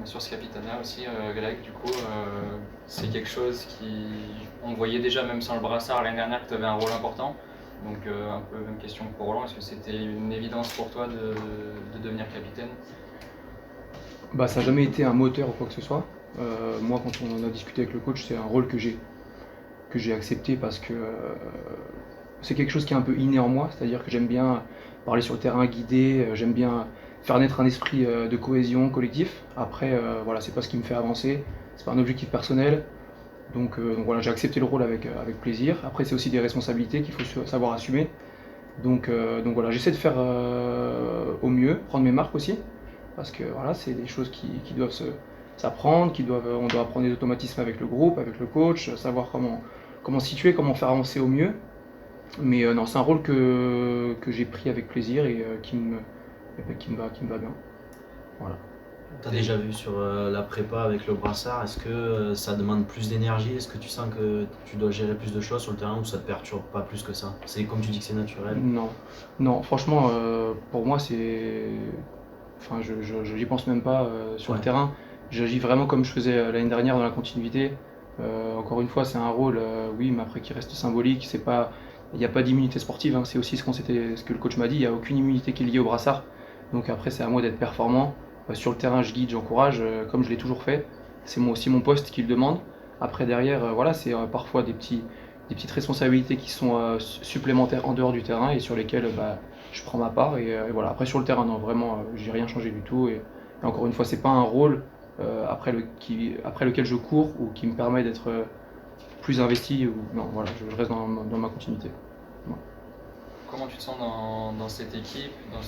Sur ce capitanat aussi, Greg, du coup, c'est quelque chose on voyait déjà même sans le brassard l'année dernière que tu avais un rôle important. Donc un peu même question pour Roland, est-ce que c'était une évidence pour toi de devenir capitaine? Bah, ça n'a jamais été un moteur ou quoi que ce soit. Moi, quand on en a discuté avec le coach, c'est un rôle que j'ai accepté parce que c'est quelque chose qui est un peu inné en moi, c'est-à-dire que j'aime bien parler sur le terrain, guider, j'aime bien faire naître un esprit de cohésion collectif. Après, voilà, c'est pas ce qui me fait avancer, c'est pas un objectif personnel. Donc voilà, j'ai accepté le rôle avec plaisir. Après, c'est aussi des responsabilités qu'il faut savoir assumer. Donc voilà, j'essaie de faire au mieux, prendre mes marques aussi, parce que voilà, c'est des choses qui doivent s'apprendre, on doit apprendre des automatismes avec le groupe, avec le coach, savoir comment situer, comment faire avancer au mieux. Mais non, c'est un rôle que j'ai pris avec plaisir et qui me va bien. Voilà. Tu as déjà vu sur la prépa avec le brassard, est-ce que ça demande plus d'énergie? Est-ce que tu sens que tu dois gérer plus de choses sur le terrain ou ça te perturbe pas plus que ça? C'est comme tu dis que c'est naturel. Non, non, franchement, pour moi, enfin, j'y pense même pas sur le Ouais. terrain. J'agis vraiment comme je faisais l'année dernière dans la continuité. Encore une fois, c'est un rôle, oui, mais après qui reste symbolique. Il n'y a pas d'immunité sportive, hein. C'est aussi ce que le coach m'a dit. Il n'y a aucune immunité qui est liée au brassard. Donc après, c'est à moi d'être performant. Sur le terrain, je guide, j'encourage, comme je l'ai toujours fait. C'est aussi mon poste qui le demande. Après, derrière, voilà, c'est parfois des petites responsabilités qui sont supplémentaires en dehors du terrain et sur lesquelles bah, je prends ma part. Et voilà. Après, sur le terrain, non, vraiment, j'ai rien changé du tout. Et encore une fois, c'est pas un rôle après lequel je cours ou qui me permet d'être plus investi. Non, voilà, je reste dans ma continuité. Voilà. Comment tu te sens dans cette équipe, dans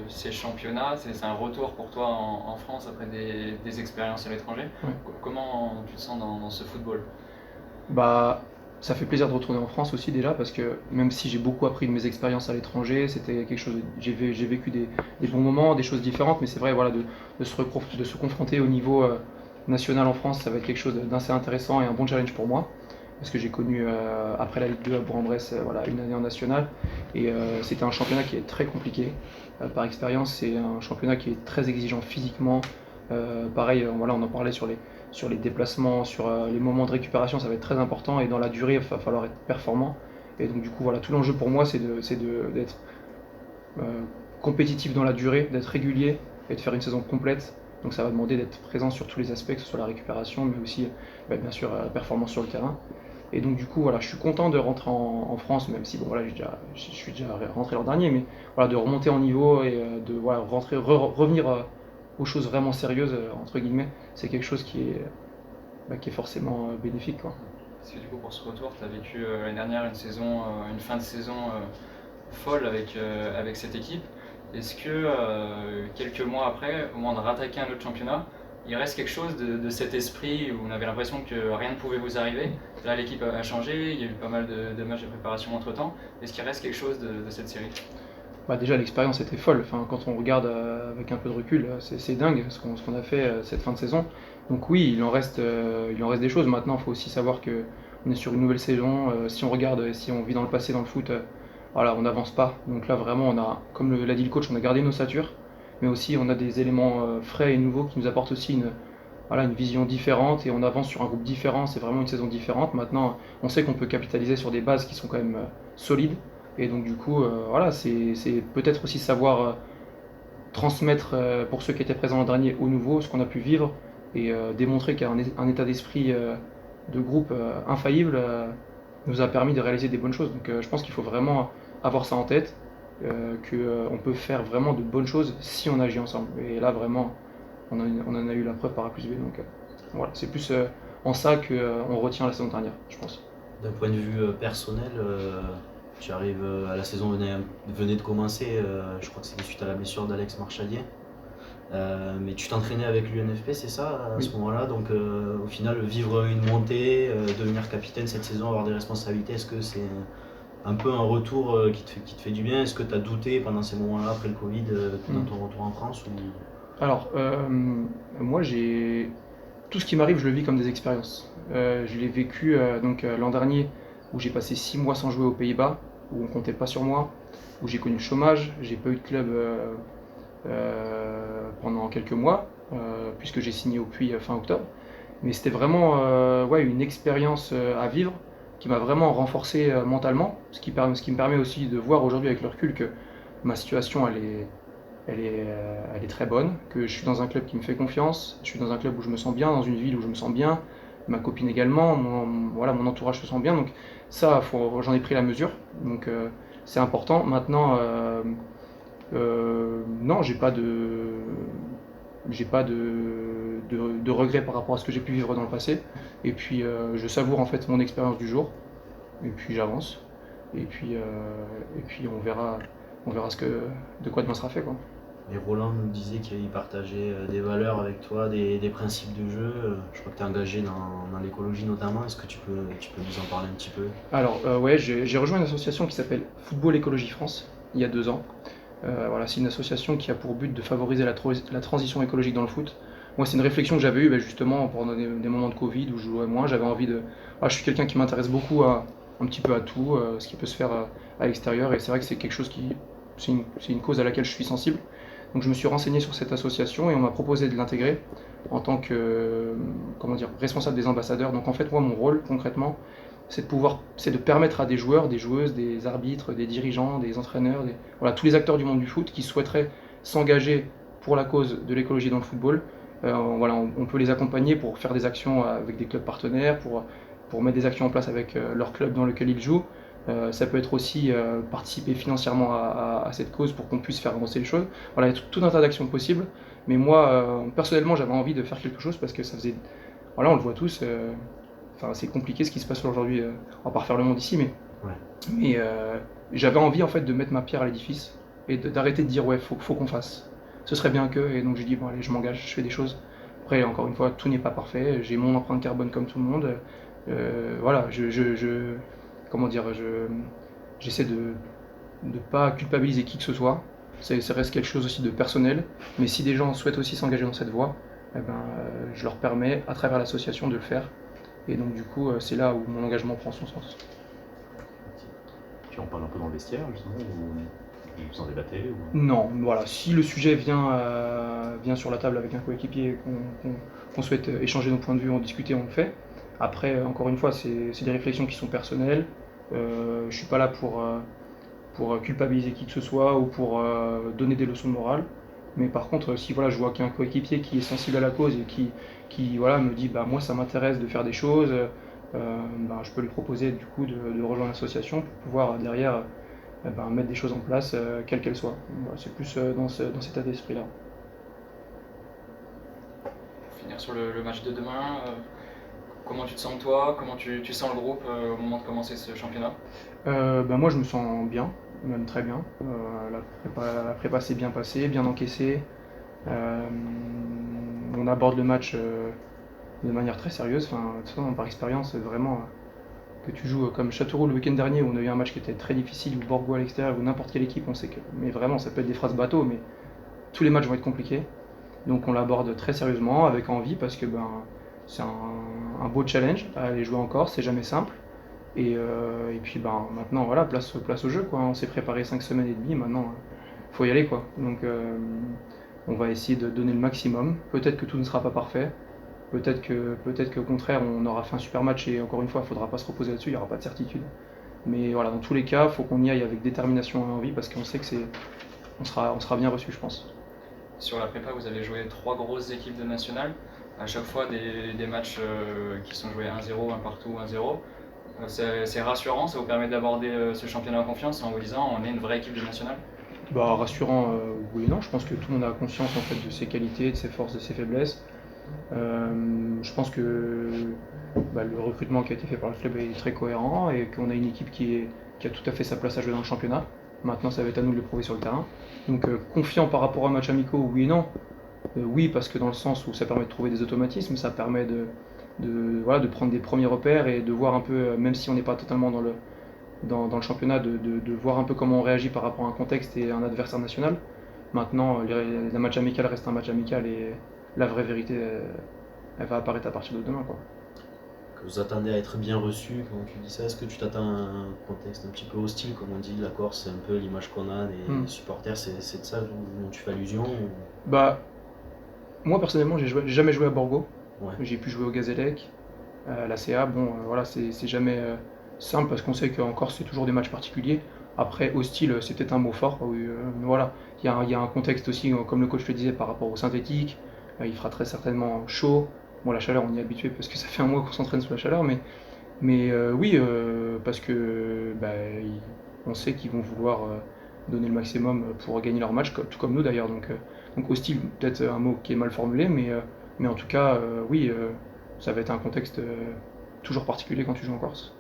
ces championnats? C'est un retour pour toi en France après des expériences à l'étranger. Ouais. Comment tu te sens dans ce football? Bah, ça fait plaisir de retourner en France aussi déjà parce que même si j'ai beaucoup appris de mes expériences à l'étranger, c'était quelque chose. J'ai vécu des bons moments, des choses différentes, mais c'est vrai, voilà, de se confronter au niveau national en France, ça va être quelque chose d'assez intéressant et un bon challenge pour moi parce que j'ai connu après la Ligue 2 à Bourg-en-Bresse, voilà, une année en national et c'était un championnat qui est très compliqué. Par expérience, c'est un championnat qui est très exigeant physiquement. Pareil, voilà, on en parlait sur les déplacements, sur les moments de récupération, ça va être très important. Et dans la durée, il va falloir être performant. Et donc, du coup, voilà, tout l'enjeu pour moi, d'être euh, compétitif dans la durée, d'être régulier et de faire une saison complète. Donc, ça va demander d'être présent sur tous les aspects, que ce soit la récupération, mais aussi, bah, bien sûr, la performance sur le terrain. Et donc, du coup, voilà, je suis content de rentrer en France, même si, bon, voilà, je suis déjà rentré l'an dernier, mais voilà, de remonter en niveau et de voilà, revenir aux choses vraiment sérieuses, entre guillemets, c'est quelque chose qui est forcément bénéfique, quoi. Parce que du coup, pour ce retour, tu as vécu l'année dernière une fin de saison folle avec cette équipe. Est-ce que quelques mois après, au moment de rattaquer un autre championnat, il reste quelque chose de cet esprit où on avait l'impression que rien ne pouvait vous arriver? Là, l'équipe a changé, il y a eu pas mal de matchs de préparation entre temps. Est-ce qu'il reste quelque chose de cette série? Bah, déjà, l'expérience était folle. Enfin, quand on regarde avec un peu de recul, c'est dingue ce qu'on a fait cette fin de saison. Donc oui, il en reste des choses. Maintenant, il faut aussi savoir que on est sur une nouvelle saison. Si on regarde, si on vit dans le passé, dans le foot, voilà, on n'avance pas. Donc là, vraiment, comme l'a dit le coach, on a gardé nos ossature, mais aussi on a des éléments frais et nouveaux qui nous apportent aussi voilà, une vision différente et on avance sur un groupe différent. C'est vraiment une saison différente. Maintenant, on sait qu'on peut capitaliser sur des bases qui sont quand même solides. Et donc du coup, voilà, c'est peut-être aussi savoir transmettre pour ceux qui étaient présents l'an dernier au nouveau ce qu'on a pu vivre et démontrer qu'un état d'esprit de groupe infaillible nous a permis de réaliser des bonnes choses. Donc je pense qu'il faut vraiment avoir ça en tête, qu'on peut faire vraiment de bonnes choses si on agit ensemble. Et là vraiment, on en a eu la preuve par A plus B. Donc voilà, c'est plus en ça qu'on retient la saison dernière, je pense. D'un point de vue personnel, tu arrives à la saison venait de commencer, je crois que c'était suite à la blessure d'Alex Marchalier. Mais tu t'entraînais avec l'UNFP, c'est ça, à Oui. ce moment-là? Donc au final, vivre une montée, devenir capitaine cette saison, avoir des responsabilités, est-ce que c'est un peu un retour qui te fait du bien? Est-ce que tu as douté pendant ces moments-là, après le Covid, dans ton retour en France Alors, moi, tout ce qui m'arrive, je le vis comme des expériences. Je l'ai vécu l'an dernier, où j'ai passé 6 mois sans jouer aux Pays-Bas, où on comptait pas sur moi, où j'ai connu le chômage, j'ai pas eu de club pendant quelques mois. puisque j'ai signé au Puy fin octobre. Mais c'était vraiment une expérience à vivre qui m'a vraiment renforcé mentalement, ce qui me permet aussi de voir aujourd'hui avec le recul que ma situation elle est très bonne, que je suis dans un club qui me fait confiance, je suis dans un club où je me sens bien, dans une ville où je me sens bien, ma copine également, mon entourage se sent bien, donc ça, j'en ai pris la mesure, donc c'est important. Maintenant, non, j'ai pas de regrets par rapport à ce que j'ai pu vivre dans le passé, et puis je savoure en fait mon expérience du jour, et puis j'avance, et puis on verra de quoi demain sera fait, quoi. Et Roland nous disait qu'il partageait des valeurs avec toi, des principes de jeu. Je crois que tu es engagé dans l'écologie notamment. Est-ce que tu peux nous en parler un petit peu? Alors, ouais, j'ai rejoint une association qui s'appelle Football Écologie France, il y a 2 ans. Voilà, c'est une association qui a pour but de favoriser la transition écologique dans le foot. Moi, c'est une réflexion que j'avais eue justement pendant des moments de Covid où je jouais moins. J'avais envie de. Je suis quelqu'un qui m'intéresse beaucoup un petit peu à tout, ce qui peut se faire à l'extérieur. Et c'est vrai que c'est quelque chose c'est une cause à laquelle je suis sensible. Donc je me suis renseigné sur cette association et on m'a proposé de l'intégrer en tant que responsable des ambassadeurs. Donc en fait, moi, mon rôle concrètement, c'est de permettre à des joueurs, des joueuses, des arbitres, des dirigeants, des entraîneurs, voilà, tous les acteurs du monde du foot qui souhaiteraient s'engager pour la cause de l'écologie dans le football. Voilà, on peut les accompagner pour faire des actions avec des clubs partenaires, pour mettre des actions en place avec leur club dans lequel ils jouent. Ça peut être aussi participer financièrement à cette cause pour qu'on puisse faire avancer les choses. Voilà, il y a tout un tas d'actions possibles. Mais moi, personnellement, j'avais envie de faire quelque chose parce que ça faisait. Voilà, on le voit tous. C'est compliqué ce qui se passe aujourd'hui. On va pas refaire le monde ici, mais, Ouais. mais j'avais envie en fait de mettre ma pierre à l'édifice et d'arrêter de dire ouais, faut qu'on fasse. Ce serait bien que. Et donc j'ai dit bon allez, je m'engage, je fais des choses. Après, encore une fois, tout n'est pas parfait. J'ai mon empreinte carbone comme tout le monde. Voilà, comment dire, j'essaie de ne pas culpabiliser qui que ce soit. Ça reste quelque chose aussi de personnel. Mais si des gens souhaitent aussi s'engager dans cette voie, eh ben, je leur permets, à travers l'association, de le faire. Et donc, du coup, c'est là où mon engagement prend son sens. Tu en parles un peu dans le vestiaire, justement, ou vous en débattez ou... Non, voilà. Si le sujet vient sur la table avec un coéquipier, qu'on souhaite échanger nos points de vue, en discuter, on le fait. Après, encore une fois, c'est des réflexions qui sont personnelles. Je ne suis pas là pour culpabiliser qui que ce soit ou pour donner des leçons de morale. Mais par contre, si voilà, je vois qu'il y a un coéquipier qui est sensible à la cause et qui voilà, me dit bah, moi ça m'intéresse de faire des choses, je peux lui proposer du coup de rejoindre l'association pour pouvoir derrière mettre des choses en place, quelles qu'elles soient. Voilà, c'est plus dans cet état d'esprit-là. Pour finir sur le match de demain, comment tu te sens toi? Comment tu sens le groupe au moment de commencer ce championnat? Moi je me sens bien, même très bien. La prépa s'est bien passée, bien encaissée. On aborde le match de manière très sérieuse. Enfin, de toute façon, par expérience, vraiment, que tu joues comme Châteauroux le week-end dernier, où on a eu un match qui était très difficile, ou Borgo à l'extérieur, ou n'importe quelle équipe, on sait que. Mais vraiment, ça peut être des phrases bateau, mais tous les matchs vont être compliqués. Donc on l'aborde très sérieusement, avec envie, parce que c'est un beau challenge à aller jouer encore, c'est jamais simple. Et puis maintenant, voilà, place au jeu, quoi. On s'est préparé 5 semaines et demie, maintenant, faut y aller, quoi. Donc on va essayer de donner le maximum. Peut-être que tout ne sera pas parfait. Peut-être qu'au contraire, on aura fait un super match et encore une fois, il ne faudra pas se reposer là-dessus, il n'y aura pas de certitude. Mais voilà, dans tous les cas, il faut qu'on y aille avec détermination et envie parce qu'on sait que on sera bien reçu, je pense. Sur la prépa, vous avez joué 3 grosses équipes de nationales. À chaque fois, des matchs qui sont joués 1-0, un partout, 1-0. C'est rassurant, ça vous permet d'aborder ce championnat en confiance en vous disant on est une vraie équipe de nationale? Rassurant, oui et non. Je pense que tout le monde a conscience en fait, de ses qualités, de ses forces, de ses faiblesses. Je pense que le recrutement qui a été fait par le club est très cohérent et qu'on a une équipe qui a tout à fait sa place à jouer dans le championnat. Maintenant, ça va être à nous de le prouver sur le terrain. Donc, confiant par rapport à un match amicaux, oui et non. Oui, parce que dans le sens où ça permet de trouver des automatismes, ça permet de prendre des premiers repères et de voir un peu, même si on n'est pas totalement dans le championnat, de voir un peu comment on réagit par rapport à un contexte et à un adversaire national. Maintenant, un match amical reste un match amical et la vraie vérité, elle va apparaître à partir de demain, quoi. Que vous attendez à être bien reçu, quand tu dis ça, est-ce que tu t'attends à un contexte un petit peu hostile, comme on dit, la Corse, c'est un peu l'image qu'on a des supporters, c'est de ça dont tu fais allusion ou... Moi personnellement, j'ai jamais joué à Borgo. Ouais. J'ai pu jouer au Gazélec, à la CA. Bon, voilà, c'est jamais simple parce qu'on sait qu'en Corse, c'est toujours des matchs particuliers. Après, hostile, c'est peut-être un mot fort. Oui, voilà, il y a un contexte aussi, comme le coach le disait, par rapport au synthétique. Il fera très certainement chaud. Bon, la chaleur, on y est habitué parce que ça fait un mois qu'on s'entraîne sous la chaleur, mais oui, parce que bah, on sait qu'ils vont vouloir donner le maximum pour gagner leur match, tout comme nous d'ailleurs. Donc hostile, peut-être un mot qui est mal formulé, mais en tout cas, oui, ça va être un contexte toujours particulier quand tu joues en Corse.